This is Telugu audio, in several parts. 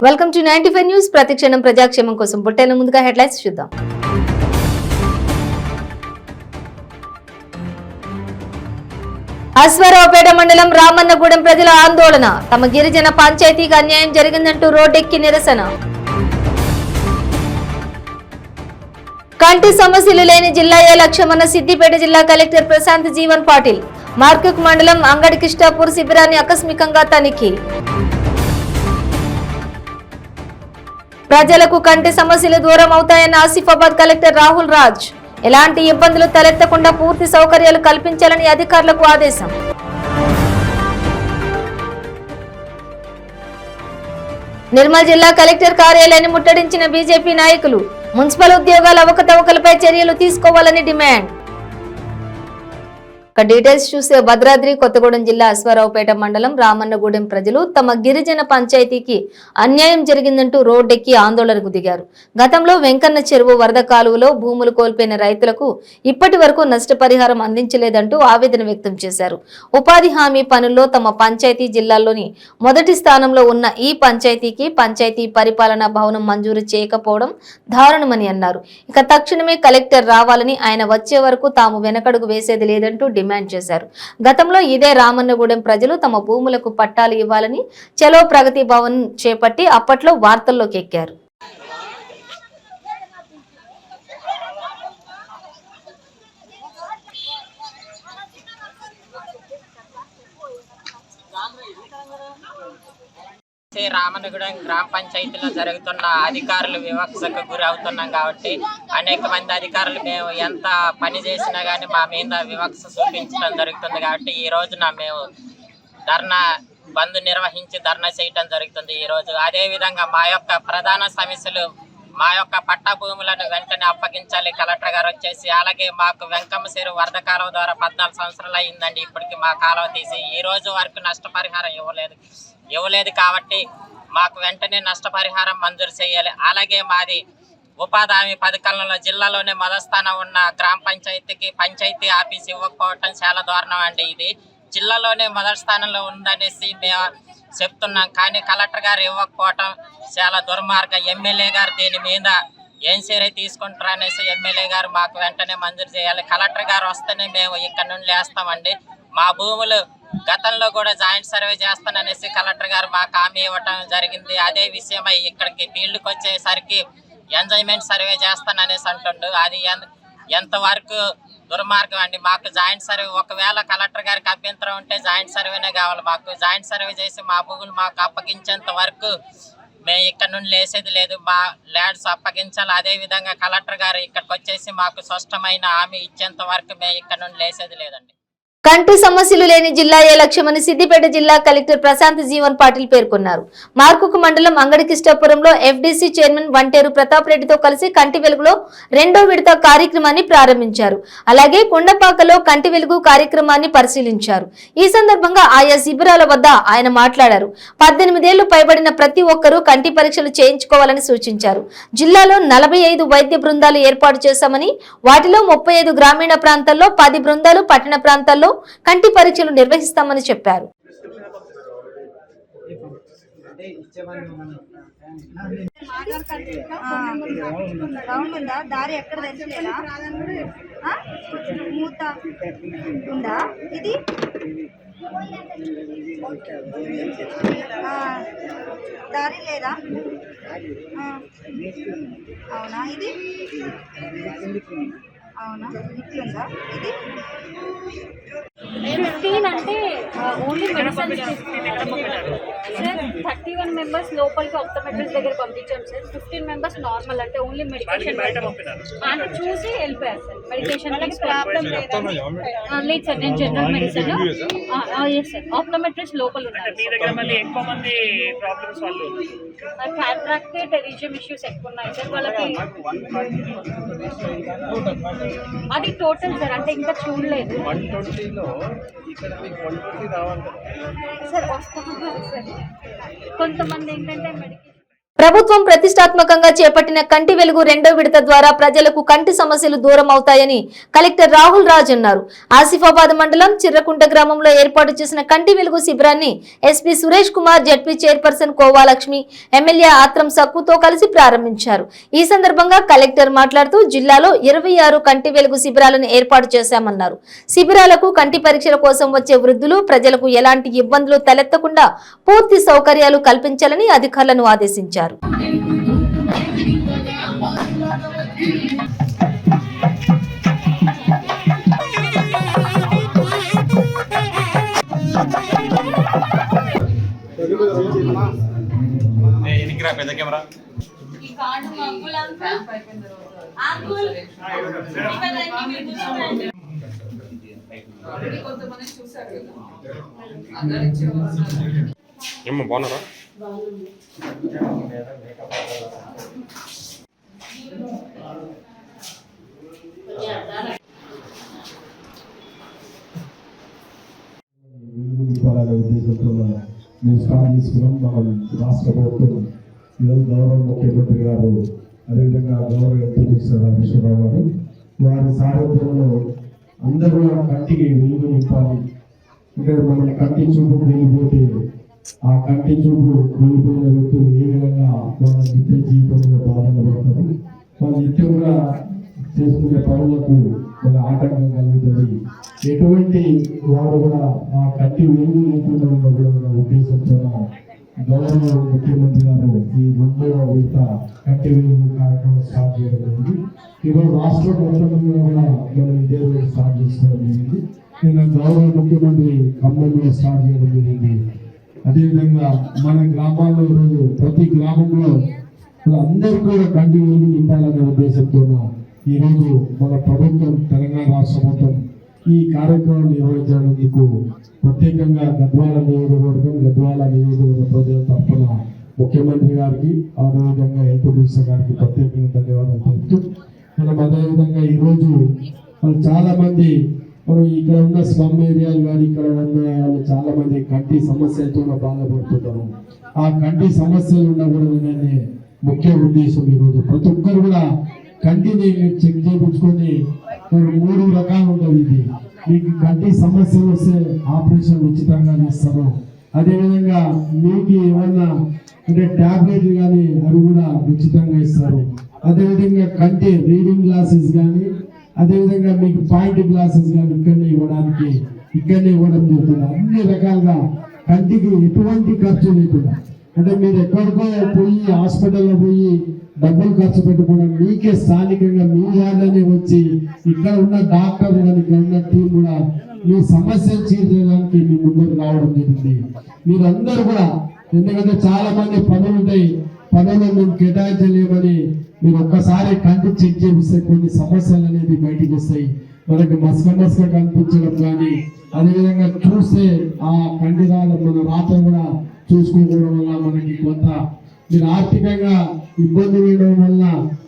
Welcome to 95 news. ప్రతిక్షణం ప్రజాక్షేమం కోసం బుట్టెల ముందుగా హెడ్లైన్స్ చూద్దాం. అశ్వారావుపేట మండలం రామన్నగూడెం ప్రజల ఆందోళన. తమ గిరిజన పంచాయతీకి అన్యాయం జరిగిందంటూ రోడ్డెక్కి నిరసన. కంటి సమస్యలు లేని జిల్లాయే లక్ష్యమన్న సిద్దిపేట జిల్లా కలెక్టర్ ప్రశాంత్ జీవన్ పాటిల్. మార్కక్ మండలం అంగడి కిష్టాపూర్ శిబిరాన్ని ఆకస్మికంగా తనిఖీ. ప్రజలకు కంటి సమస్యలు దూరం అవుతాయన్న ఆసిఫాబాద్ కలెక్టర్ రాహుల్ రాజ్. ఎలాంటి ఇబ్బందులు తలెత్తకుండా పూర్తి సౌకర్యాలు కల్పించాలని అధికారులకు ఆదేశం. నిర్మల్ జిల్లా కలెక్టర్ కార్యాలయాన్ని ముట్టడించిన బీజేపీ నాయకులు. మున్సిపల్ ఉద్యోగాల అవకతవకలపై చర్యలు తీసుకోవాలని డిమాండ్. డీటెయిల్స్ చూసే భద్రాద్రి కొత్తగూడెం జిల్లా అశ్వారావుపేట మండలం రామన్నగూడెం ప్రజలు తమ గిరిజన పంచాయతీకి అన్యాయం జరిగిందంటూ రోడ్డెక్కి ఆందోళనకు దిగారు. గతంలో వెంకన్న చెరువు వరద కాలువలో భూములు కోల్పోయిన రైతులకు ఇప్పటి వరకు నష్టపరిహారం అందించలేదంటూ ఆవేదన వ్యక్తం చేశారు. ఉపాధి హామీ పనుల్లో తమ పంచాయతీ జిల్లాల్లోని మొదటి స్థానంలో ఉన్న ఈ పంచాయతీకి పంచాయతీ పరిపాలనా భవనం మంజూరు చేయకపోవడం దారుణమని అన్నారు. ఇక తక్షణమే కలెక్టర్ రావాలని, ఆయన వచ్చే వరకు తాము వెనకడుగు వేసేది లేదంటూ డిమాండ్ చేశారు. గతంలో ఇదే రామన్నగూడెం ప్రజలు తమ భూములకు పట్టాలు ఇవ్వాలని చలో ప్రగతి భవన్ చేపట్టి అప్పట్లో వార్తల్లోకి ఎక్కారు. రామన్నగూడెం గ్రామ పంచాయతీలో జరుగుతున్న అధికారులు వివక్షకు గురి అవుతున్నాం కాబట్టి అనేక మంది అధికారులు మేము ఎంత పని చేసినా కానీ మా మీద వివక్ష చూపించడం జరుగుతుంది. కాబట్టి ఈ రోజున మేము ధర్నా బంద్ నిర్వహించి ధర్నా చేయడం జరుగుతుంది. ఈరోజు అదేవిధంగా మా యొక్క ప్రధాన సమస్యలు, మా యొక్క పట్టా భూములను వెంటనే అప్పగించాలి కలెక్టర్ గారు వచ్చేసి. అలాగే మాకు వెంకమ్మ చెరువు వరద కాలువ ద్వారా 14 సంవత్సరాలు అయిందండి. ఇప్పటికి మా కాలువ తీసి ఈ రోజు వరకు నష్టపరిహారం ఇవ్వలేదు కాబట్టి మాకు వెంటనే నష్టపరిహారం మంజూరు చేయాలి. అలాగే మాది ఉపాధి హామీ పథకాలలో జిల్లాలోనే మొదటి స్థానం ఉన్న గ్రామ పంచాయతీకి పంచాయతీ ఆఫీస్ ఇవ్వకపోవటం చాలా దారుణం అండి. ఇది జిల్లాలోనే మొదటి స్థానంలో ఉందనేసి మేము చెప్తున్నాం, కానీ కలెక్టర్ గారు ఇవ్వకపోవటం చాలా దుర్మార్గం. ఎమ్మెల్యే గారు దీని మీద ఏం చర్య తీసుకుంటారు అనేసి ఎమ్మెల్యే గారు మాకు వెంటనే మంజూరు చేయాలి. కలెక్టర్ గారు వస్తేనే మేము ఇక్కడ నుండి లేస్తామండి. మా భూములు గతంలో కూడా జాయింట్ సర్వే చేస్తాననేసి కలెక్టర్ గారు మాకు హామీ ఇవ్వటం జరిగింది. అదే విషయమై ఇక్కడికి ఫీల్డ్కి వచ్చేసరికి ఎంజాయ్మెంట్ సర్వే చేస్తాననేసి అంటుండు. అది ఎంతవరకు దుర్మార్గం అండి. మాకు జాయింట్ సర్వే, ఒకవేళ కలెక్టర్ గారికి అభ్యంతరం ఉంటే జాయింట్ సర్వేనే కావాలి. మాకు జాయింట్ సర్వే చేసి మా భూములు మాకు అప్పగించేంత వరకు మేము ఇక్కడ నుండి లేసేది లేదు. మా ల్యాండ్స్ అప్పగించాలి. అదేవిధంగా కలెక్టర్ గారు ఇక్కడికి వచ్చేసి మాకు స్పష్టమైన హామీ ఇచ్చేంత వరకు మేము ఇక్కడ నుండి లేసేది లేదండి. కంటి సమస్యలు లేని జిల్లాయే లక్ష్యమని సిద్దిపేట జిల్లా కలెక్టర్ ప్రశాంత్ జీవన్ పాటిల్ పేర్కొన్నారు. మార్కుకు మండలం అంగడి కిష్టాపురంలో ఎఫ్డీసీ చైర్మన్ వంటేరు ప్రతాప్ రెడ్డితో కలిసి కంటి వెలుగులో 2వ విడత కార్యక్రమాన్ని ప్రారంభించారు. అలాగే కొండపాకలో కంటి వెలుగు కార్యక్రమాన్ని పరిశీలించారు. ఈ సందర్భంగా ఆయా శిబిరాల వద్ద ఆయన మాట్లాడారు. 18 ఏళ్లు పైబడిన ప్రతి ఒక్కరూ కంటి పరీక్షలు చేయించుకోవాలని సూచించారు. జిల్లాలో 45 వైద్య బృందాలు ఏర్పాటు చేశామని, వాటిలో 35 గ్రామీణ ప్రాంతాల్లో, 10 బృందాలు పట్టణ ప్రాంతాల్లో కంటి పరీక్షలు నిర్వహిస్తామని చెప్పారు. దారి ఎక్కడ తెలియలేదా? మూత ఉందా? ఇది దారి లేదా? అవునా? ఇది అవునా? ఇట్లుందా? ఇది 15 అంటే ఓన్లీ మెడిసిన్స్ సార్. 31 మెంబర్స్ లోపలికి ఆప్టోమెట్రిస్ట్ దగ్గర పంపించాం సార్. 15 మెంబర్స్ నార్మల్ అంటే ఓన్లీ మెడికేషన్ అంటే చూసి వెళ్ళిపోయారు సార్. మెడికేషన్ ప్రాబ్లం లేదు సార్. నేను general medicine yes sir. Optometrist లోపల ఉన్నారు. క్యాట్రాక్ట్, టెరిజియం ఇష్యూస్ ఎక్కువ ఉన్నాయి సార్ వాళ్ళకి. అది టోటల్ సార్, అంటే ఇంకా చూడలేదు సార్. వస్తాం సార్. కొంతమంది ఏంటంటే మెడికేషన్ ప్రభుత్వం ప్రతిష్టాత్మకంగా చేపట్టిన కంటి వెలుగు రెండో విడత ద్వారా ప్రజలకు కంటి సమస్యలు దూరం అవుతాయని కలెక్టర్ రాహుల్ రాజ్ అన్నారు. ఆసిఫాబాద్ మండలం చిర్రకుంట గ్రామంలో ఏర్పాటు చేసిన కంటి వెలుగు శిబిరాన్ని SP Suresh Kumar, ZP chairperson Kovalakshmi, MLA Atram సక్కుతో కలిసి ప్రారంభించారు. ఈ సందర్భంగా కలెక్టర్ మాట్లాడుతూ జిల్లాలో 26 కంటి వెలుగు శిబిరాలను ఏర్పాటు చేశామన్నారు. శిబిరాలకు కంటి పరీక్షల కోసం వచ్చే వృద్ధులు, ప్రజలకు ఎలాంటి ఇబ్బందులు తలెత్తకుండా పూర్తి సౌకర్యాలు కల్పించాలని అధికారులను ఆదేశించారు. పెద్ద కెమెరా ఏమో బాగున్నారా? ఉద్దేశంతో మేము స్టార్ట్ చేసుకున్నాం. మన రాష్ట్ర ప్రభుత్వం ఈరోజు గౌరవ ముఖ్యమంత్రి గారు, అదేవిధంగా గౌరవ ఎంపీ రామేశ్వరరావు గారు, వారి సారథ్యంలో అందరూ కంటికి వెలుగు నింపాలి. అంటే మన కంటి చూపు వెళ్ళిపోతే ఆ కంటి చూపు వెళ్ళిపోయిన వ్యక్తులు ఏ విధంగా వాళ్ళ నిత్య జీవితంలో బాధలు పడతారు, వాళ్ళ నిత్యంగా చేసుకునే పనులకు వాళ్ళ ఆటంకం కలుగుతుంది. ఎటువంటి వారు కూడా ఆ కంటి వెలుగు లేకుండా ఉండకూడదన్న ఉద్దేశంతో గౌరవ ముఖ్యమంత్రి గారు ఈ 2వ విడత కంటి వెలుగు కార్యక్రమం స్టార్ట్ చేయడం జరిగింది. ఈరోజు రాష్ట్ర మొత్తంలో కూడా మనం ఇదే రోజు స్టార్ట్ చేసుకోవడం జరిగింది. నిన్న గౌరవ ముఖ్యమంత్రి ఖమ్మంలో స్టార్ట్ చేయడం జరిగింది. అదేవిధంగా మన గ్రామాల్లో ఈరోజు ప్రతి గ్రామంలో అందరూ కూడా కంటి వెలుగు నింపాలనే ఉద్దేశంతో ఈరోజు మన ప్రభుత్వం, తెలంగాణ రాష్ట్ర ప్రభుత్వం ఈ కార్యక్రమం నిర్వహించినందుకు ప్రత్యేకంగా గద్వాల నియోజకవర్గ ప్రజల తరఫున ముఖ్యమంత్రి గారికి, అదేవిధంగా హెల్త్ మినిస్టర్ గారికి ప్రత్యేకంగా ధన్యవాదాలు తెలుపుతూ, మనం అదేవిధంగా ఈరోజు చాలా మంది మనం ఇక్కడ ఉన్న స్లమ్ ఏరియాలు కానీ ఇక్కడ ఉన్న వాళ్ళు చాలా మంది కంటి సమస్యలతో బాధపడుతుంటారు. ఆ కంటి సమస్యలు ఉండకూడదనే ముఖ్య ఉద్దేశం ఈరోజు ప్రతి ఒక్కరు కూడా కంటిని చెక్ చేయించుకొని 3 రకాలు ఉంటుంది. ఇది మీకు కంటి సమస్యలు వస్తే ఆపరేషన్ ఉచితంగా చేస్తారు. అదేవిధంగా మీకు ఏమన్నా అంటే ట్యాబ్లెట్లు కానీ అవి కూడా ఉచితంగా ఇస్తారు. అదేవిధంగా కంటి రీడింగ్ గ్లాసెస్ కానీ, అదేవిధంగా మీకు పాయింట్ గ్లాసెస్ కానీ ఇక్కడనే ఇవ్వడం జరుగుతుంది. అన్ని రకాలుగా కంటికి ఎటువంటి ఖర్చు లేకుండా, అంటే మీరు ఎక్కడికో పోయి హాస్పిటల్లో పోయి డబ్బులు ఖర్చు పెట్టుకోవడం, మీకే స్థానికంగా మీ వాళ్ళనే వచ్చి ఇక్కడ ఉన్న డాక్టర్ కానీ ఇక్కడ ఉన్న టీం కూడా మీ సమస్యలు తీర్చడానికి మీ ముందుకు రావడం జరిగింది. మీరందరూ కూడా, ఎందుకంటే చాలా మంది పనులు ఉంటాయి, పనులు మేము కేటాయించలేమని మీరు ఒక్కసారి కంటి చెక్ చేపిస్తే కొన్ని సమస్యలు అనేది బయటకు వస్తాయి. మనకి మస్క కనిపించడం కానీ, అదేవిధంగా చూస్తే ఆ కంటి మన రాత కూడా చూసుకోవడం వల్ల మనకి కొంత మీరు ఆర్థికంగా ఇబ్బంది వేయడం వల్ల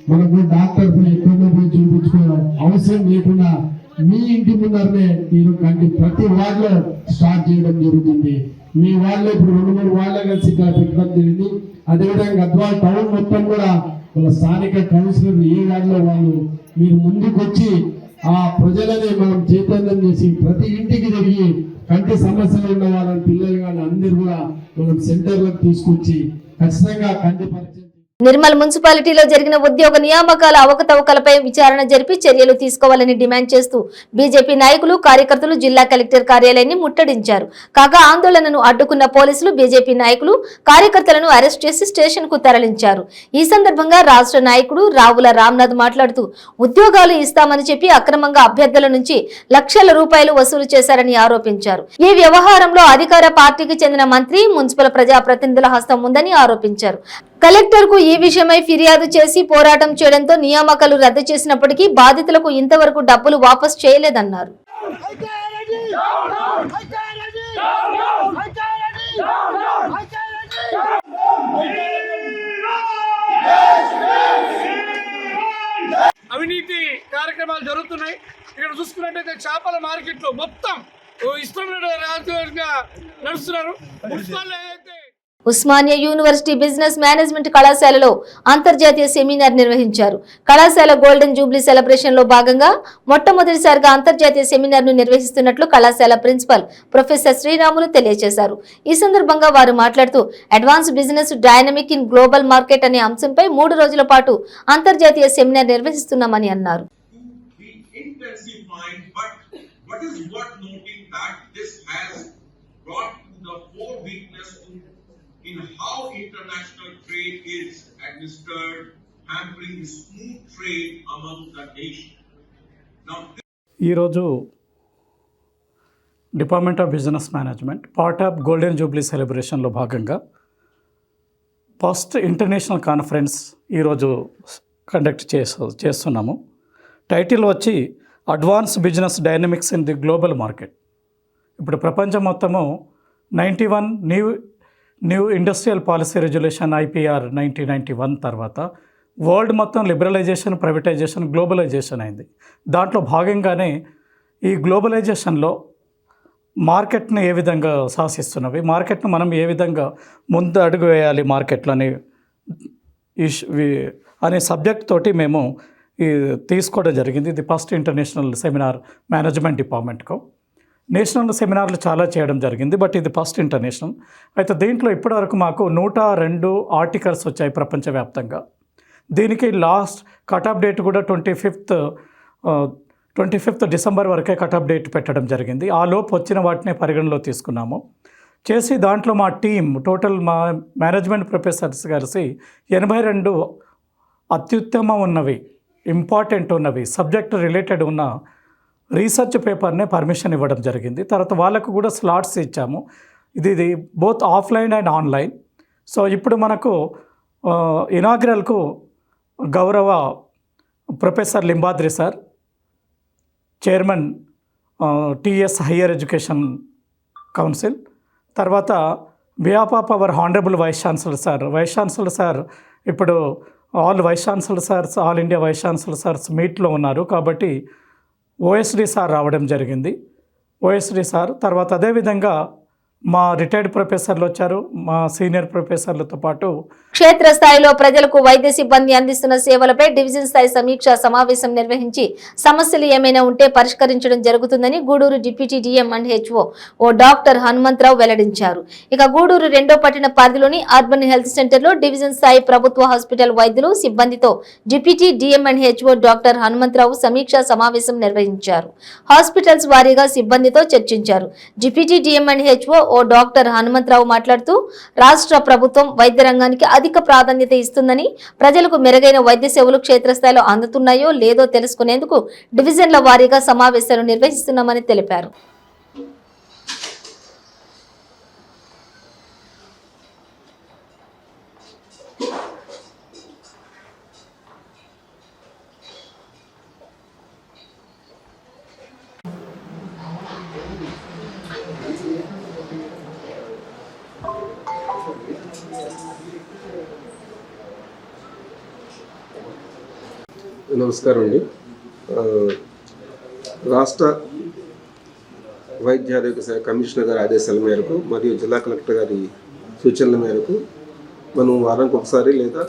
మనకు డాక్టర్ ఎక్కడో పోయి చూపించుకోవడం అవసరం లేకుండా మీ ఇంటి ముందరనే మీరు కంటి ప్రతి వార్డులో స్టార్ట్ చేయడం జరుగుతుంది. మీ వాళ్ళు ఇప్పుడు 2-3 వార్డులు కలిసి ఇక్కడ పెట్టడం జరిగింది. అదేవిధంగా గద్వాల టౌన్ మొత్తం కూడా వాళ్ళ స్థానిక కౌన్సిలర్ ఏ వార్డులో వాళ్ళు మీరు ముందుకు వచ్చి ఆ ప్రజలని మనం చైతన్యం చేసి ప్రతి ఇంటికి తిరిగి కంటి సమస్యలు ఉన్న వాళ్ళని పిల్లలు కానీ అందరూ కూడా మనం సెంటర్లకు తీసుకొచ్చి ఖచ్చితంగా కంటి పరిచయం. నిర్మల్ మున్సిపాలిటీలో జరిగిన ఉద్యోగ నియామకాల అవకతవకలపై విచారణ జరిపి చర్యలు తీసుకోవాలని డిమాండ్ చేస్తూ బీజేపీ నాయకులు, కార్యకర్తలు జిల్లా కలెక్టర్ కార్యాలయాన్ని ముట్టడించారు. కాగా ఆందోళనను అడ్డుకున్న పోలీసులు బీజేపీ నాయకులు, కార్యకర్తలను అరెస్ట్ చేసి స్టేషన్ కు తరలించారు. ఈ సందర్భంగా రాష్ట్ర నాయకుడు రావుల రామ్నాథ్ మాట్లాడుతూ ఉద్యోగాలు ఇస్తామని చెప్పి అక్రమంగా అభ్యర్థుల నుంచి లక్షల రూపాయలు వసూలు చేశారని ఆరోపించారు. ఈ వ్యవహారంలో అధికార పార్టీకి చెందిన మంత్రి, మున్సిపల్ ప్రజాప్రతినిధుల హస్తం ఉందని ఆరోపించారు. కలెక్టర్ కు ఈ విషయమై ఫిర్యాదు చేసి పోరాటం చేయడంతో నియామకాలు రద్దు చేసినప్పటికీ బాధితులకు ఇంతవరకు డబ్బులు వాపస్ చేయలేదన్నారు. అవినీతి కార్యక్రమాలు జరుగుతున్నాయి. ఇక్కడ చూసుకున్నట్టయితే చేపల మార్కెట్లో మొత్తం ఇష్టమైన రాజకీయంగా నడుస్తున్నారు. Municipal Osmania university business management కళాశాలలో అంతర్జాతీయ సెమినార్ నిర్వహించారు. కళాశాల గోల్డెన్ జూబ్లీ సెలబ్రేషన్ లో భాగంగా మొట్టమొదటిసారిగా అంతర్జాతీయ సెమినార్ ను నిర్వహిస్తున్నట్లు కళాశాల ప్రిన్సిపల్ ప్రొఫెసర్ శ్రీరాములు తెలియజేశారు. ఈ సందర్భంగా వారు మాట్లాడుతూ advance business dynamic in global market అనే అంశంపై 3 రోజుల పాటు అంతర్జాతీయ సెమినార్ నిర్వహిస్తున్నామని అన్నారు. In how international trade is administered, hampering the smooth trade among the nation. Now, ఈరోజు department of business management part of golden jubilee సెలబ్రేషన్లో భాగంగా ఫస్ట్ ఇంటర్నేషనల్ కాన్ఫరెన్స్ ఈరోజు కండక్ట్ చేస్తున్నాము. టైటిల్ వచ్చి advance business dynamics in the global market. ఇప్పుడు ప్రపంచం మొత్తము 91 new industrial policy regulation IPR 1991 తర్వాత వరల్డ్ మొత్తం లిబరలైజేషన్, ప్రైవేటైజేషన్, గ్లోబలైజేషన్ అయింది. దాంట్లో భాగంగానే ఈ గ్లోబలైజేషన్లో మార్కెట్ని ఏ విధంగా శాసిస్తున్నవి, మార్కెట్ను మనం ఏ విధంగా ముందు అడుగు వేయాలి మార్కెట్లో అనే సబ్జెక్ట్ తోటి మేము తీసుకోవడం జరిగింది. ఇది ఫస్ట్ ఇంటర్నేషనల్ సెమినార్ మేనేజ్మెంట్ డిపార్ట్మెంట్కు. నేషనల్ సెమినార్లు చాలా చేయడం జరిగింది, బట్ ఇది ఫస్ట్ ఇంటర్నేషనల్. అయితే దీంట్లో ఇప్పటివరకు మాకు 102 ఆర్టికల్స్ వచ్చాయి ప్రపంచవ్యాప్తంగా. దీనికి లాస్ట్ కటాఫ్ డేట్ కూడా 25th డిసెంబర్ వరకే కటాఫ్ డేట్ పెట్టడం జరిగింది. ఆ లోపు వచ్చిన వాటిని పరిగణలో తీసుకున్నాము. చేసి దాంట్లో మా టీం టోటల్ మా మేనేజ్మెంట్ ప్రొఫెసర్స్ కలిసి 82 అత్యుత్తమ ఉన్నవి, ఇంపార్టెంట్ ఉన్నవి, సబ్జెక్ట్ రిలేటెడ్ ఉన్న రీసెర్చ్ పేపర్నే పర్మిషన్ ఇవ్వడం జరిగింది. తర్వాత వాళ్ళకు కూడా స్లాట్స్ ఇచ్చాము. ఇది both offline and online. So ఇప్పుడు మనకు ఇనాగ్రల్కు గౌరవ professor Limbadri sir, chairman TS higher education council, తర్వాత behalf of our honourable vice chancellor sir ఇప్పుడు all vice chancellor sirs, all India vice chancellor sirs మీట్లో ఉన్నారు కాబట్టి OSD సార్ రావడం జరిగింది. OSD సార్ తర్వాత అదేవిధంగా మా రిటైర్డ్ ప్రొఫెసర్లు వచ్చారు, మా సీనియర్ ప్రొఫెసర్లతో పాటు క్షేత్రస్థాయిలో ప్రజలకు వైద్య సిబ్బంది అందిస్తున్న సేవలపై డివిజన్ స్థాయి సమీక్షా సమావేశం నిర్వహించి సమస్యలు ఏమైనా ఉంటే పరిష్కరించడం జరుగుతుందని Gudur deputy DM and HO doctor Hanumantharao వెల్లడించారు. ఇక గూడూరు 2వ పట్టణ పరిధిలోని అర్బన్ హెల్త్ సెంటర్లో డివిజన్ స్థాయి ప్రభుత్వ హాస్పిటల్ వైద్యులు సిబ్బందితో deputy DM and HO doctor Hanumantharao సమీక్షా సమావేశం నిర్వహించారు. హాస్పిటల్స్ వారీగా సిబ్బందితో చర్చించారు. Deputy DM and HO doctor Hanumantharao మాట్లాడుతూ రాష్ట్ర ప్రభుత్వం వైద్య రంగానికి అధిక ప్రాధాన్యత ఇస్తుందని, ప్రజలకు మెరుగైన వైద్య సేవలు క్షేత్రస్థాయిలో అందుతున్నాయో లేదో తెలుసుకునేందుకు డివిజన్ల వారీగా సమావేశాలు నిర్వహిస్తున్నామని తెలిపారు. నమస్కారం అండి. రాష్ట్ర వైద్య ఆరోగ్య శాఖ కమిషనర్ గారి ఆదేశాల మేరకు మరియు జిల్లా కలెక్టర్ గారి సూచనల మేరకు మనం వారానికి ఒకసారి లేదా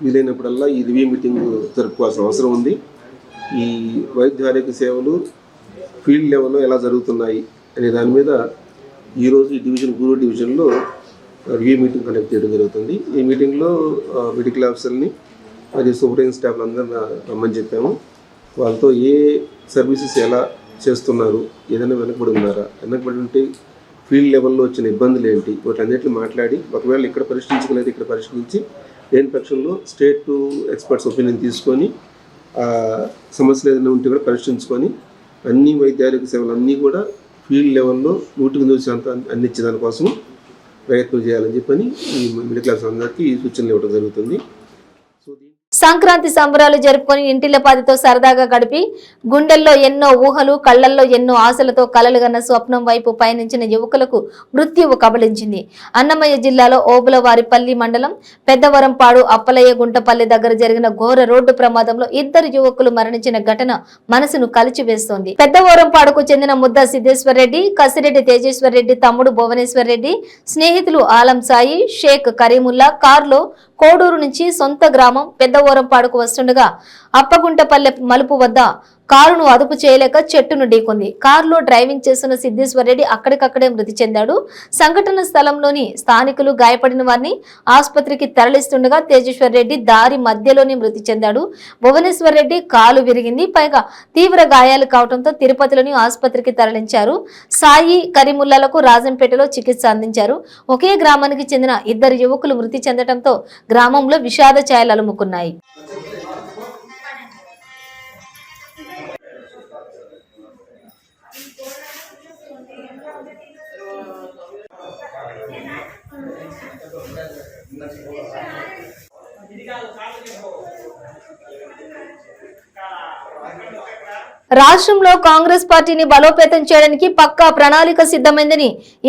వీలైనప్పుడల్లా ఈ రివ్యూ మీటింగ్ జరుపుకోవాల్సిన అవసరం ఉంది. ఈ వైద్య ఆరోగ్య సేవలు ఫీల్డ్ లెవెల్లో ఎలా జరుగుతున్నాయి అనే దాని మీద ఈరోజు ఈ గూడూరు డివిజన్లో రివ్యూ మీటింగ్ కండక్ట్ చేయడం జరుగుతుంది. ఈ మీటింగ్లో మెడికల్ ఆఫీసర్ని మరియు సూపరింటెండెంట్ స్టాఫ్ అందరిని రమ్మని చెప్పాము. వాళ్ళతో ఏ సర్వీసెస్ ఎలా చేస్తున్నారు, ఏదైనా వెనకబడి ఉన్నారా, వెనకబడి ఉంటే ఫీల్డ్ లెవెల్లో వచ్చిన ఇబ్బందులు ఏంటి, వాటన్నిటిని మాట్లాడి ఒకవేళ ఇక్కడ పరిష్కరించగలిగితే ఇక్కడ పరిష్కరించి లేని పక్షంలో స్టేట్ ఎక్స్పర్ట్స్ ఒపీనియన్ తీసుకొని సమస్యలు ఏదైనా ఉంటే కూడా పరిష్కరించుకొని అన్ని వైద్య ఆరోగ్య సేవలు అన్నీ కూడా ఫీల్డ్ లెవెల్లో 100% అందించే దానికోసం ప్రయత్నం చేయాలని చెప్పని ఈ మెడికల్ ఆఫీసర్ అందరికీ ఈ సూచనలు ఇవ్వడం జరుగుతుంది. సంక్రాంతి సంబరాలు జరుపుకొని ఇంటిల్లపాదితో సరదాగా గడిపి గుండెల్లో ఎన్నో ఊహలు కళ్లల్లో ఎన్నో ఆశలతో కలలుగన్న స్వప్నం వైపు పయనించిన యువకులకు మృత్యువు కబళించింది. అన్నమయ్య జిల్లాలో ఓబులవారిపల్లి మండలం పెద్దవరంపాడు అప్పలయ్య గుంటపల్లి దగ్గర జరిగిన ఘోర రోడ్డు ప్రమాదంలో 2 యువకులు మరణించిన ఘటన మనసును కలిచివేస్తోంది. పెద్దవరంపాడుకు చెందిన ముద్ద సిద్ధేశ్వర్ రెడ్డి, కసిరెడ్డి తేజేశ్వర్ రెడ్డి తమ్ముడు భువనేశ్వర్ రెడ్డి, స్నేహితులు ఆలం సాయి, షేక్ కరీముల్లా కారులో కోడూరు నుంచి సొంత గ్రామం పెద్దవరంపాడుకు వస్తుండగా అప్పగుంటపల్లె మలుపు వద్ద కారును అదుపు చేయలేక చెట్టును ఢీకొంది. కారులో డ్రైవింగ్ చేస్తున్న సిద్ధేశ్వర్ రెడ్డి అక్కడికక్కడే మృతి చెందాడు. సంఘటన స్థలంలోని స్థానికులు గాయపడిన వారిని ఆసుపత్రికి తరలిస్తుండగా తేజేశ్వర్ రెడ్డి దారి మధ్యలోనే మృతి చెందాడు. భువనేశ్వర్ రెడ్డి కాలు విరిగింది. పైగా తీవ్ర గాయాలు కావడంతో తిరుపతిలోని ఆసుపత్రికి తరలించారు. సాయి కరీముల్లాలకు రాజంపేటలో చికిత్స అందించారు. ఒకే గ్రామానికి చెందిన 2 యువకులు మృతి చెందడంతో గ్రామంలో విషాద ఛాయలు అలుముకున్నాయి. రాష్ట్రంలో కాంగ్రెస్ పార్టీని బలోపేతం చేయడానికి పక్కా ప్రణాళిక సిద్ధమైందని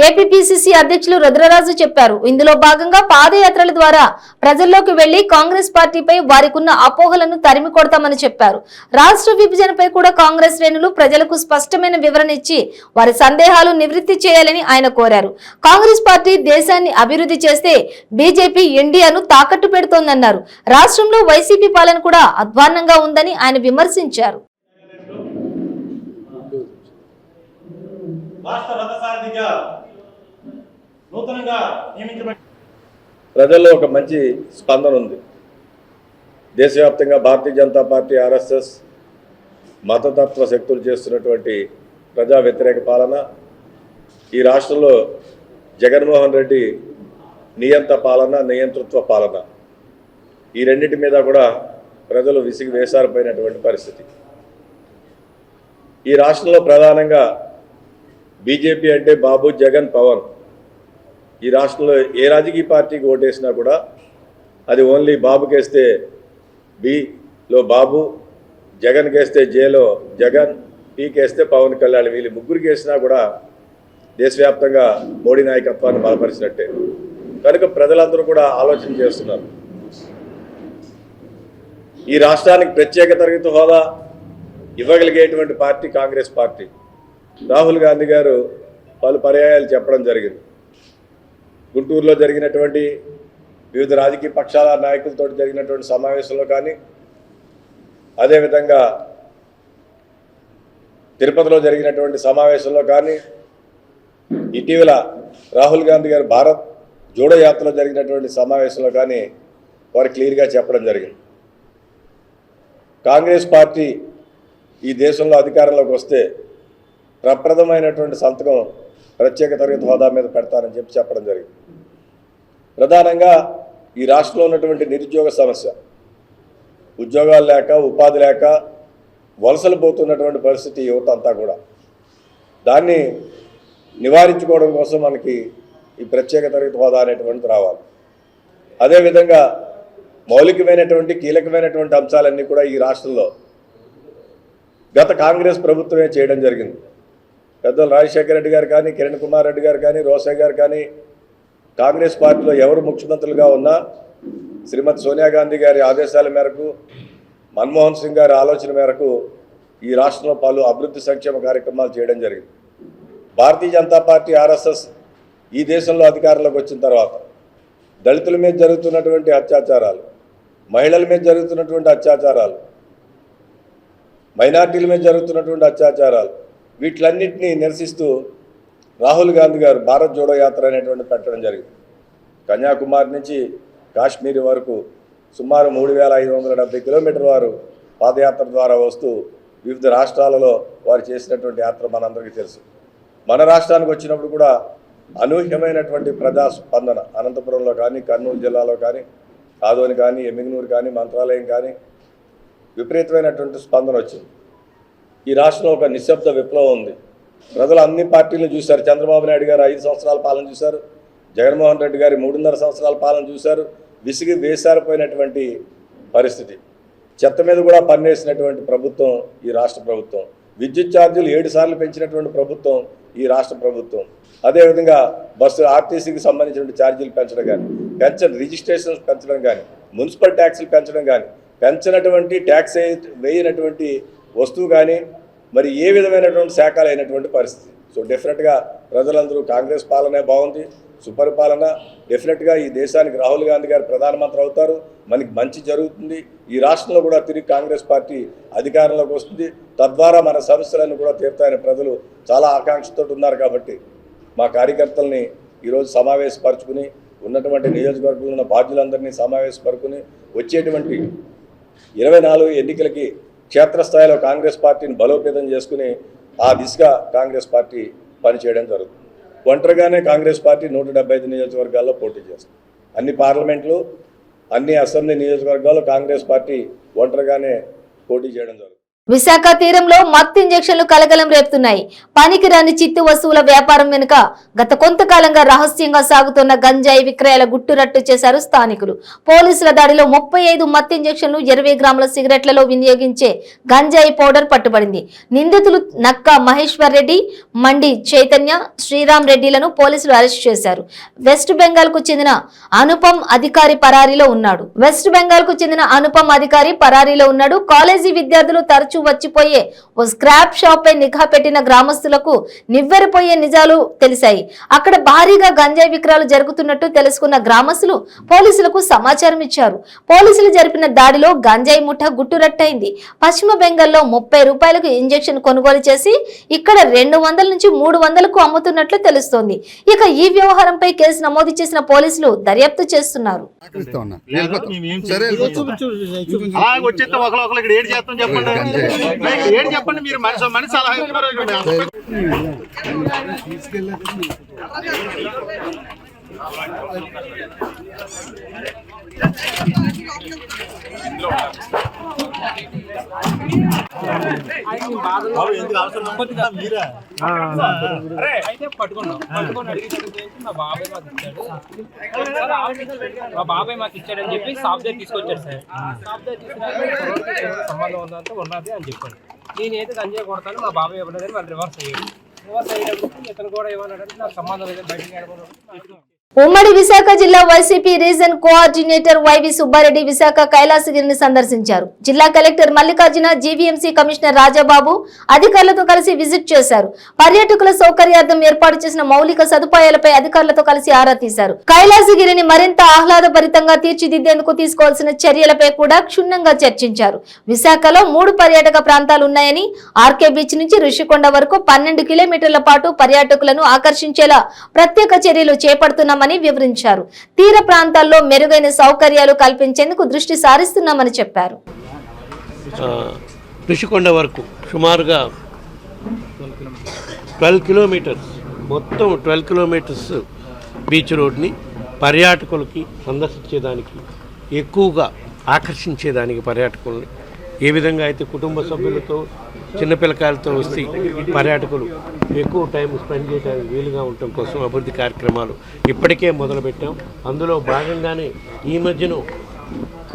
ఏపీపీసీసీ అధ్యక్షులు రుద్రరాజు చెప్పారు. ఇందులో భాగంగా పాదయాత్రల ద్వారా ప్రజల్లోకి వెళ్లి కాంగ్రెస్ పార్టీపై వారికున్న అపోహలను తరిమి కొడతామని చెప్పారు. రాష్ట్ర విభజనపై కూడా కాంగ్రెస్ శ్రేణులు ప్రజలకు స్పష్టమైన వివరణ ఇచ్చి వారి సందేహాలు నివృత్తి చేయాలని ఆయన కోరారు. కాంగ్రెస్ పార్టీ దేశాన్ని అభివృద్ధి చేస్తే బీజేపీ ఇండియాను తాకట్టు పెడుతోందన్నారు. రాష్ట్రంలో వైసీపీ పాలన కూడా అధ్వాన్నంగా ఉందని ఆయన విమర్శించారు. ప్రజల్లో ఒక మంచి స్పందన ఉంది. దేశవ్యాప్తంగా భారతీయ జనతా పార్టీ, ఆర్ఎస్ఎస్ మతతత్వ శక్తులు చేస్తున్నటువంటి ప్రజా వ్యతిరేక పాలన, ఈ రాష్ట్రంలో జగన్మోహన్ రెడ్డి నియంత పాలన, నియంతృత్వ పాలన, ఈ రెండింటి మీద కూడా ప్రజలు విసిగి వేసారిపోయినటువంటి పరిస్థితి. ఈ రాష్ట్రంలో ప్రధానంగా బీజేపీ అంటే బాబు, జగన్, పవన్. ఈ రాష్ట్రంలో ఏ రాజకీయ పార్టీకి ఓటేసినా కూడా అది ఓన్లీ బాబుకేస్తే బిలో బాబు, జగన్కి వేస్తే జేలో జగన్, పీకేస్తే పవన్ కళ్యాణ్. వీళ్ళు ముగ్గురికి వేసినా కూడా దేశవ్యాప్తంగా మోడీ నాయకత్వాన్ని బలపరిచినట్టే. కనుక ప్రజలందరూ కూడా ఆలోచన చేస్తున్నారు. ఈ రాష్ట్రానికి ప్రత్యేక తరగతి హోదా ఇవ్వగలిగేటువంటి పార్టీ కాంగ్రెస్ పార్టీ. రాహుల్ గాంధీ గారు పలు పర్యాయాలు చెప్పడం జరిగింది. గుంటూరులో జరిగినటువంటి వివిధ రాజకీయ పక్షాల నాయకులతో జరిగినటువంటి సమావేశంలో కానీ, అదేవిధంగా తిరుపతిలో జరిగినటువంటి సమావేశంలో కానీ, ఇటీవల రాహుల్ గాంధీ గారు భారత్ జోడో యాత్రలో జరిగినటువంటి సమావేశంలో కానీ వారు క్లియర్గా చెప్పడం జరిగింది. కాంగ్రెస్ పార్టీ ఈ దేశంలో అధికారంలోకి వస్తే ప్రప్రదమైనటువంటి సంతకం ప్రత్యేక తరగతి హోదా మీద పెడతానని చెప్పడం జరిగింది. ప్రధానంగా ఈ రాష్ట్రంలో ఉన్నటువంటి నిరుద్యోగ సమస్య, ఉద్యోగాలు లేక, ఉపాధి లేక వలసలు పోతున్నటువంటి పరిస్థితి యువత అంతా కూడా, దాన్ని నివారించుకోవడం కోసం మనకి ఈ ప్రత్యేక తరగతి హోదా అనేటువంటిది రావాలి. అదేవిధంగా మౌలికమైనటువంటి కీలకమైనటువంటి అంశాలన్నీ కూడా ఈ రాష్ట్రంలో గత కాంగ్రెస్ ప్రభుత్వమే చేయడం జరిగింది. పెద్దలు రాజశేఖర రెడ్డి గారు కానీ, కిరణ్ కుమార్ రెడ్డి గారు కానీ, రోసయ్య గారు కానీ, కాంగ్రెస్ పార్టీలో ఎవరు ముఖ్యమంత్రులుగా ఉన్నా శ్రీమతి సోనియా గాంధీ గారి ఆదేశాల మేరకు, మన్మోహన్ సింగ్ గారి ఆలోచన మేరకు ఈ రాష్ట్రంలో పలు అభివృద్ధి సంక్షేమ కార్యక్రమాలు చేయడం జరిగింది. భారతీయ జనతా పార్టీ, ఆర్ఎస్ఎస్ ఈ దేశంలో అధికారంలోకి వచ్చిన తర్వాత దళితుల మీద జరుగుతున్నటువంటి అత్యాచారాలు, మహిళల మీద జరుగుతున్నటువంటి అత్యాచారాలు, మైనార్టీల మీద జరుగుతున్నటువంటి అత్యాచారాలు, వీటిలన్నింటినీ నిరసిస్తూ రాహుల్ గాంధీ గారు భారత్ జోడో యాత్ర అనేటువంటి పెట్టడం జరిగింది. కన్యాకుమారి నుంచి కాశ్మీర్ వరకు సుమారు 3570 కిలోమీటర్ల వారు పాదయాత్ర ద్వారా వస్తూ వివిధ రాష్ట్రాలలో వారు చేసినటువంటి యాత్ర మనందరికీ తెలుసు. మన రాష్ట్రానికి వచ్చినప్పుడు కూడా అనూహ్యమైనటువంటి ప్రజా స్పందన అనంతపురంలో కానీ, కర్నూలు జిల్లాలో కానీ, ఆదోని కానీ, ఎమ్మిగనూరు కానీ, మంత్రాలయం కానీ విపరీతమైనటువంటి స్పందన వచ్చింది. ఈ రాష్ట్రంలో ఒక నిశ్శబ్ద విప్లవం ఉంది. ప్రజలు అన్ని పార్టీలను చూశారు. చంద్రబాబు నాయుడు గారు 5 సంవత్సరాల పాలన చూశారు, జగన్మోహన్ రెడ్డి గారి 3.5 సంవత్సరాల పాలన చూశారు. విసిగి వేసారిపోయినటువంటి పరిస్థితి. చెత్త మీద కూడా పన్నేసినటువంటి ప్రభుత్వం ఈ రాష్ట్ర ప్రభుత్వం. విద్యుత్ ఛార్జీలు 7 సార్లు పెంచినటువంటి ప్రభుత్వం ఈ రాష్ట్ర ప్రభుత్వం. అదేవిధంగా బస్సు ఆర్టీసీకి సంబంధించిన ఛార్జీలు పెంచడం కానీ, రిజిస్ట్రేషన్స్ పెంచడం కానీ, మున్సిపల్ ట్యాక్సులు పెంచడం కానీ, పెంచినటువంటి ట్యాక్స్ వేయనటువంటి వస్తువు కానీ మరి ఏ విధమైనటువంటి శాఖలు అయినటువంటి పరిస్థితి. సో డెఫినెట్గా ప్రజలందరూ కాంగ్రెస్ పాలనే బాగుంది, సుపరిపాలన. డెఫినెట్గా ఈ దేశానికి రాహుల్ గాంధీ గారు ప్రధానమంత్రి అవుతారు, మనకి మంచి జరుగుతుంది. ఈ రాష్ట్రంలో కూడా తిరిగి కాంగ్రెస్ పార్టీ అధికారంలోకి వస్తుంది. తద్వారా మన సమస్యలను కూడా తీరుతాయని ప్రజలు చాలా ఆకాంక్షతో ఉన్నారు. కాబట్టి మా కార్యకర్తల్ని ఈరోజు సమావేశపరుచుకుని ఉన్నటువంటి నియోజకవర్గంలో ఉన్న బాధ్యులందరినీ సమావేశపరుచుకుని వచ్చేటువంటి 24 ఎన్నికలకి క్షేత్రస్థాయిలో కాంగ్రెస్ పార్టీని బలోపేతం చేసుకుని ఆ దిశగా కాంగ్రెస్ పార్టీ పనిచేయడం జరుగుతుంది. ఒంటరిగానే కాంగ్రెస్ పార్టీ 175 నియోజకవర్గాల్లో పోటీ చేస్తుంది. అన్ని పార్లమెంట్లు, అన్ని అసెంబ్లీ నియోజకవర్గాల్లో కాంగ్రెస్ పార్టీ ఒంటరిగానే పోటీ చేయడం జరుగుతుంది. విశాఖ తీరంలో మత్తు ఇంజెక్షన్లు కలకలం రేపుతున్నాయి. పనికిరాని చిత్తు వస్తువుల వ్యాపారం వెనుక గత కొంతకాలంగా రహస్యంగా సాగుతున్న గంజాయి విక్రయాల గుట్టురట్టు చేశారు స్థానికులు. పోలీసుల దాడిలో 35 మత్తు ఇంజెక్షన్లు 20 గ్రాముల సిగరెట్లలో వినియోగించే గంజాయి పౌడర్ పట్టుబడింది. నిందితులు నక్క మహేశ్వర్ రెడ్డి, మండి చైతన్య, శ్రీరామ్ రెడ్డిలను పోలీసులు అరెస్ట్ చేశారు. వెస్ట్ బెంగాల్ కు చెందిన అనుపమ్ అధికారి పరారీలో ఉన్నాడు. కాలేజీ విద్యార్థులు తరచూ వచ్చిపోయే ఓ స్క్రాప్ షాప్ పై నిఘా పెట్టిన గ్రామస్తులకు నివ్వెరపోయే నిజాలు తెలిసాయి. అక్కడ భారీగా గంజాయి విక్రయాలు జరుగుతున్నట్టు తెలుసుకున్న గ్రామస్తులు పోలీసులకు సమాచారం ఇచ్చారు. పోలీసులు జరిపిన దాడిలో గంజాయి ముఠా గుట్టురట్టయింది. పశ్చిమ బెంగాల్లో 30 రూపాయలకు ఇంజెక్షన్ కొనుగోలు చేసి ఇక్కడ 200 నుంచి 300కు అమ్ముతున్నట్లు తెలుస్తోంది. ఇక ఈ వ్యవహారంపై కేసు నమోదు చేసిన పోలీసులు దర్యాప్తు చేస్తున్నారు. చెప్పండి మీరు మనిషి అలా అయితే పట్టుకున్నాం. మా బాబాయ్ మాకు ఇచ్చాడని చెప్పి షాప్ దగ్గర తీసుకొచ్చాడు సార్. షాప్ దగ్గర తీసుకున్నాక సంబంధం ఉందంటే ఉన్నది అని చెప్పాడు. నేనైతే గంజాయి కొడతాను, మా బాబాయ్ ఇవ్వలేదని వాళ్ళు రివర్స్ అయ్యాడు. రివర్స్ అయ్యేటప్పుడు ఇతను కూడా ఏమన్నాడంటే నాకు సంబంధం లేదని బయటకు. ఉమ్మడి విశాఖ జిల్లా YCP region coordinator YV Subbareddy Visakha కైలాసగిరిని సందర్శించారు. జిల్లా collector Mallikarjuna, GVMC commissioner Rajababu అధికారులతో కలిసి విజిట్ చేశారు. పర్యాటకుల సౌకర్యార్థం ఏర్పాటు చేసిన మౌలిక సదుపాయాలపై అధికారులతో కలిసి ఆరా తీశారు. కైలాసగిరిని మరింత ఆహ్లాదభరితంగా తీర్చిదిద్దేందుకు తీసుకోవాల్సిన చర్యలపై కూడా క్షుణ్ణంగా చర్చించారు. విశాఖలో 3 పర్యాటక ప్రాంతాలు ఉన్నాయని, ఆర్కే బీచ్ నుంచి ఋషికొండ వరకు 12 కిలోమీటర్ల పాటు పర్యాటకులను ఆకర్షించేలా ప్రత్యేక చర్యలు చేపడుతున్నామని వివరించారు. తీర ప్రాంతాల్లో మెరుగైన సౌకర్యాలు కల్పించేందుకు దృష్టి సారిస్తున్నామని చెప్పారు. ఋషికొండ వరకు సుమారుగా 12 కిలోమీటర్స్, మొత్తం 12 కిలోమీటర్స్ బీచ్ రోడ్ని పర్యాటకులకి సందర్శించేదానికి, ఎక్కువగా ఆకర్షించేదానికి పర్యాటకుల్ని ఏ విధంగా అయితే కుటుంబ సభ్యులతో చిన్నపిల్లకాయలతో వస్తే పర్యాటకులు ఎక్కువ టైం స్పెండ్ చేయడానికి వీలుగా ఉండటం కోసం అభివృద్ధి కార్యక్రమాలు ఇప్పటికే మొదలుపెట్టాం. అందులో భాగంగానే ఈ మధ్యన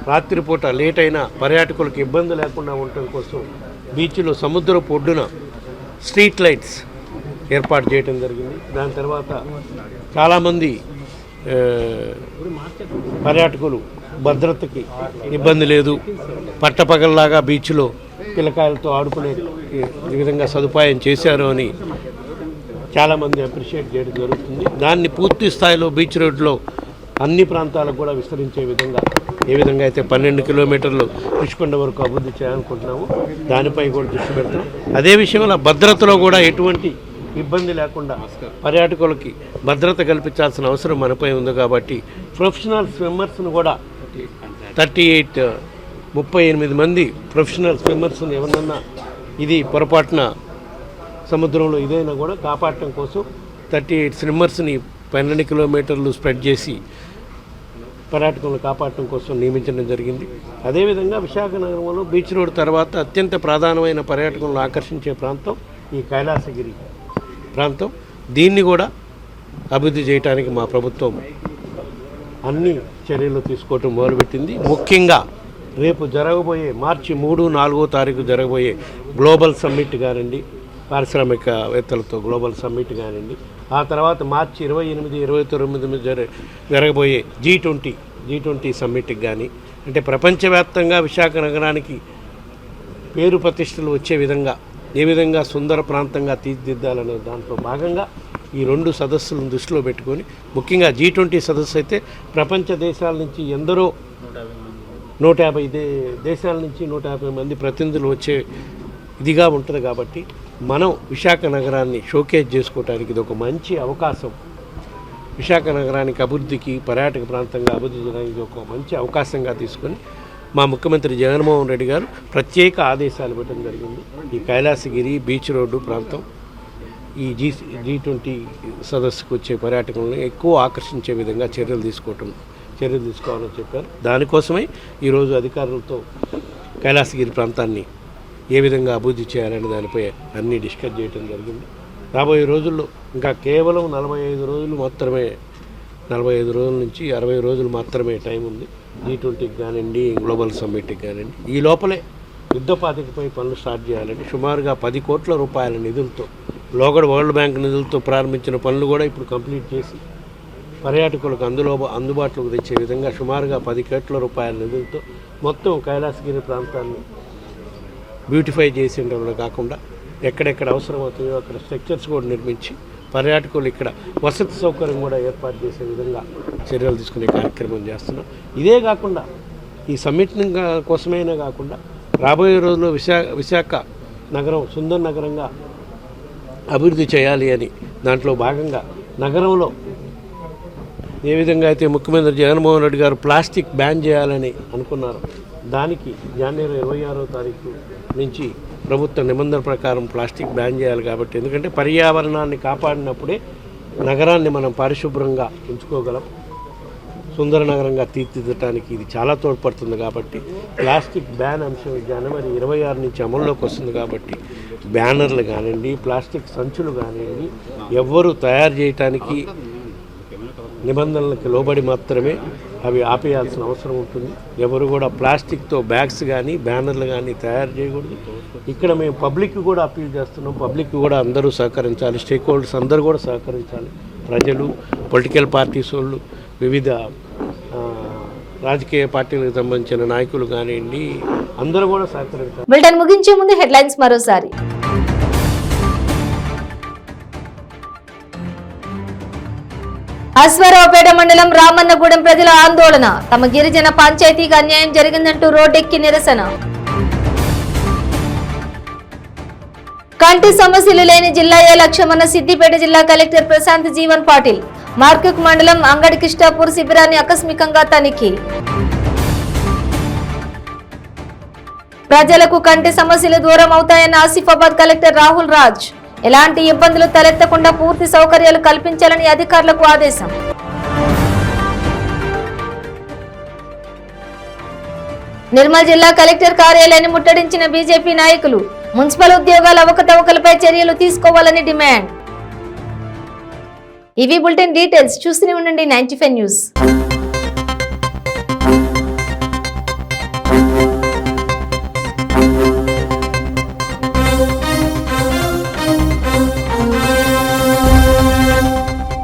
రాత్రిపూట లేట్ అయినా పర్యాటకులకు ఇబ్బంది లేకుండా ఉండటం కోసం బీచ్లో సముద్రపు ఒడ్డున స్ట్రీట్ లైట్స్ ఏర్పాటు చేయడం జరిగింది. దాని తర్వాత చాలామంది పర్యాటకులు భద్రతకి ఇబ్బంది లేదు, పట్టపగల్లాగా బీచ్లో పిల్లకాయలతో ఆడుకునే విధంగా సదుపాయం చేశారు అని చాలామంది అప్రిషియేట్ చేయడం జరుగుతుంది. దాన్ని పూర్తి స్థాయిలో బీచ్ రోడ్లో అన్ని ప్రాంతాలకు కూడా విస్తరించే విధంగా ఏ విధంగా అయితే 12 కిలోమీటర్లు ఋషికొండ వరకు అభివృద్ధి చేయాలనుకుంటున్నాము దానిపై కూడా దృష్టి పెడతాం. అదే విషయంలో భద్రతలో కూడా ఎటువంటి ఇబ్బంది లేకుండా పర్యాటకులకి భద్రత కల్పించాల్సిన అవసరం మనపై ఉంది. కాబట్టి ప్రొఫెషనల్ స్విమ్మర్స్ను కూడా 38 మంది ప్రొఫెషనల్ స్విమ్మర్స్ని ఎవరన్నా ఇది పొరపాటున సముద్రంలో ఇదైనా కూడా కాపాడటం కోసం 38 స్విమ్మర్స్ని 12 కిలోమీటర్లు స్ప్రెడ్ చేసి పర్యాటకులను కాపాడటం కోసం నియమించడం జరిగింది. అదేవిధంగా విశాఖ నగరంలో బీచ్ రోడ్ తర్వాత అత్యంత ప్రధానమైన పర్యాటకులను ఆకర్షించే ప్రాంతం ఈ కైలాసగిరి ప్రాంతం. దీన్ని కూడా అభివృద్ధి చేయడానికి మా ప్రభుత్వం అన్ని చర్యలు తీసుకోవటం మొదలుపెట్టింది. ముఖ్యంగా రేపు జరగబోయే మార్చి 3, 4 తారీఖు జరగబోయే గ్లోబల్ సమ్మిట్ కానివ్వండి, పారిశ్రామికవేత్తలతో గ్లోబల్ సమ్మిట్ కానివ్వండి, ఆ తర్వాత మార్చి 28, 29 జరగబోయే G20 సమ్మిట్కి కానీ, అంటే ప్రపంచవ్యాప్తంగా విశాఖ నగరానికి పేరు ప్రతిష్టలు వచ్చే విధంగా ఏ విధంగా సుందర ప్రాంతంగా తీర్చిదిద్దాలనే దాంట్లో భాగంగా ఈ 2 సదస్సులను దృష్టిలో పెట్టుకొని, ముఖ్యంగా G20 సదస్సు అయితే ప్రపంచ దేశాల నుంచి ఎందరో 150 దేశాల నుంచి 150 మంది ప్రతినిధులు వచ్చే ఇదిగా ఉంటుంది. కాబట్టి మనం విశాఖ నగరాన్ని షోకేజ్ చేసుకోవడానికి ఇది ఒక మంచి అవకాశం. విశాఖ నగరానికి అభివృద్ధికి, పర్యాటక ప్రాంతంగా అభివృద్ధి చేయడానికి ఒక మంచి అవకాశంగా తీసుకొని మా ముఖ్యమంత్రి జగన్మోహన్ రెడ్డి గారు ప్రత్యేక ఆదేశాలు పెట్టడం జరిగింది. ఈ కైలాసగిరి బీచ్ రోడ్డు ప్రాంతం ఈ G20 సదస్సుకు వచ్చే పర్యాటకులను ఎక్కువ ఆకర్షించే విధంగా చర్యలు తీసుకోవాలని చెప్పారు. దానికోసమే ఈరోజు అధికారులతో కైలాసగిరి ప్రాంతాన్ని ఏ విధంగా అభివృద్ధి చేయాలనే దానిపై అన్నీ డిస్కస్ చేయడం జరిగింది. రాబోయే రోజుల్లో ఇంకా కేవలం 45 రోజుల నుంచి 60 రోజులు మాత్రమే టైం ఉంది. G20కి కానివ్వండి, గ్లోబల్ సమ్మిట్కి కానివ్వండి. ఈ లోపలే యుద్ధపాతికపై పనులు స్టార్ట్ చేయాలని సుమారుగా 10 కోట్ల రూపాయల నిధులతో, లోగడ వరల్డ్ బ్యాంక్ నిధులతో ప్రారంభించిన పనులు కూడా ఇప్పుడు కంప్లీట్ చేసి పర్యాటకులకు అందుబాటులోకి తెచ్చే విధంగా సుమారుగా 10 కోట్ల రూపాయల నిధులతో మొత్తం కైలాసగిరి ప్రాంతాన్ని బ్యూటిఫై చేసేటప్పుడు కాకుండా ఎక్కడెక్కడ అవసరమవుతాయో అక్కడ స్ట్రక్చర్స్ కూడా నిర్మించి పర్యాటకులు ఇక్కడ వసతి సౌకర్యం కూడా ఏర్పాటు చేసే విధంగా చర్యలు తీసుకునే కార్యక్రమం చేస్తున్నాం. ఇదే కాకుండా ఈ సమ్మిట్ కోసమైనా కాకుండా రాబోయే రోజుల్లో విశాఖ నగరం సుందర నగరంగా అభివృద్ధి చేయాలి అని దాంట్లో భాగంగా నగరంలో ఏ విధంగా అయితే ముఖ్యమంత్రి జగన్మోహన్ రెడ్డి గారు ప్లాస్టిక్ బ్యాన్ చేయాలని అనుకున్నారు, దానికి జనవరి 26వ తారీఖు నుంచి ప్రభుత్వ నిబంధనల ప్రకారం ప్లాస్టిక్ బ్యాన్ చేయాలి. కాబట్టి ఎందుకంటే పర్యావరణాన్ని కాపాడినప్పుడే నగరాన్ని మనం పరిశుభ్రంగా ఉంచుకోగలం, సుందర నగరంగా తీర్చిదిద్దడానికి ఇది చాలా తోడ్పడుతుంది. కాబట్టి ప్లాస్టిక్ బ్యాన్ అంశం జనవరి 26 నుంచి అమల్లోకి వస్తుంది. కాబట్టి బ్యానర్లు కానివ్వండి, ప్లాస్టిక్ సంచులు కానివ్వండి, ఎవ్వరూ తయారు చేయటానికి నిబంధనలకు లోబడి మాత్రమే అవి ఆపేయాల్సిన అవసరం ఉంటుంది. ఎవరు కూడా ప్లాస్టిక్తో బ్యాగ్స్ కానీ బ్యానర్లు కానీ తయారు చేయకూడదు. ఇక్కడ మేము పబ్లిక్ కూడా అప్పీల్ చేస్తున్నాం. పబ్లిక్ కూడా అందరూ సహకరించాలి, స్టేక్ హోల్డర్స్ అందరూ కూడా సహకరించాలి. ప్రజలు, పొలిటికల్ పార్టీస్ వాళ్ళు, వివిధ రాజకీయ పార్టీలకు సంబంధించిన నాయకులు కానివ్వండి, అందరూ కూడా సహకరించాలి. బులెటిన్ ముగించే ముందు హెడ్లైన్స్ మరోసారి. అశ్వారావుపేట మండలం రామన్నగూడెం ప్రజల ఆందోళన. తమ గిరిజన పంచాయతీకి అన్యాయం జరిగిందంటూ రోడ్డెక్కి నిరసన. కంటి సమస్యలు లేని జిల్లా లక్ష్యమన్న సిద్దిపేట జిల్లా కలెక్టర్ ప్రశాంత్ జీవన్ పాటిల్. మార్కుక్ మండలం అంగడి కిష్టాపూర్ శిబిరాన్ని ఆకస్మికంగా తనిఖీ. ప్రజలకు కంటి సమస్యలు దూరం అవుతాయన్న ఆసిఫాబాద్ కలెక్టర్ రాహుల్ రాజ్. ఎలాంటి ఇబ్బందులు తలెత్తకుండా పూర్తి సౌకర్యాలు కల్పించాలని అధికారులకు ఆదేశం. నిర్మల్ జిల్లా కలెక్టర్ కార్యాలయాన్ని ముట్టడించిన బీజేపీ నాయకులు. మున్సిపల్ ఉద్యోగాల అవకతవకలపై చర్యలు తీసుకోవాలని డిమాండ్. ఇవి బులెటిన్ డీటెయిల్స్. చూస్తూనే ఉండండి 95 న్యూస్.